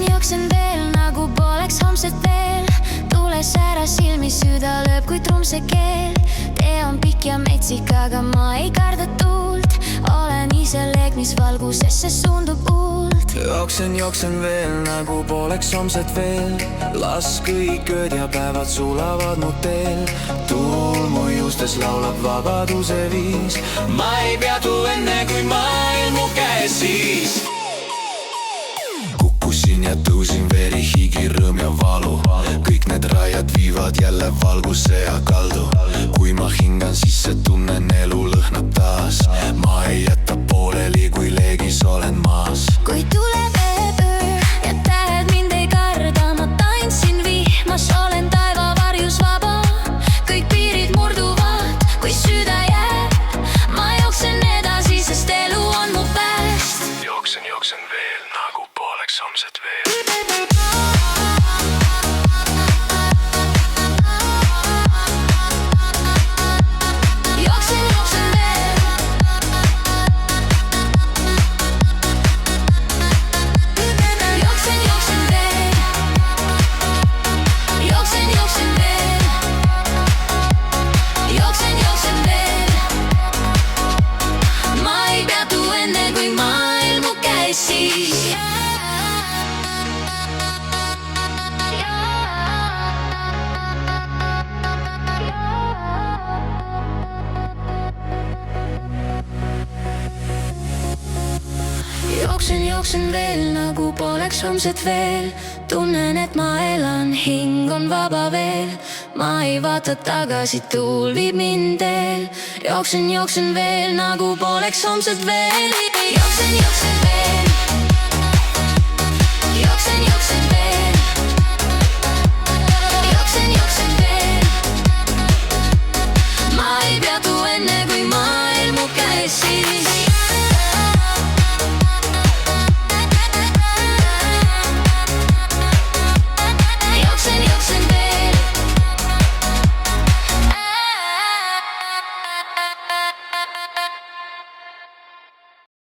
Jooksen veel nagu poleks homset veel. Tules ära silmi, süda lööb kui trumm see keel. Tee on pikk ja metsik, aga ma ei karda tuult. Olen ise leeg, mis valgusesse suundub huult. Jooksen veel nagu poleks homset veel. Las kõik ööd ja päevad sulavad mu teel. Tuul mu juustes laulab vabaduse viis. Ma ei peatu enne, kui maailm mu käes siis. Kukkusin ja tõusin, veri, higi, rõõm ja valu. Kõik need raiad viivad jälle valguse ja kaldu. Kui ma hingan sisse, tunnen elu lõhnab taas. Ma ei jäta pooleli, kui leegis olen maas. Kui tuleb öö ja tähed mind ei karda, ma tantsin vihmas, olen taeva varjus vaba. Kõik piirid murduvad, kui süda jääb. Ma jooksen edasi, sest elu on mu pääst. Jooksen veel nagu poleks homset veel. Jooksen veel nagu poleks homset veel. Tunnen, et ma elan, hing on vaba veel. Ma ei vaata tagasi, tuul viib mind teel. Jooksen veel nagu poleks homset veel. Jooksen veel. Jooksen veel. Jooksen veel. Ma ei peatu enne, kui maailm mu käes siis.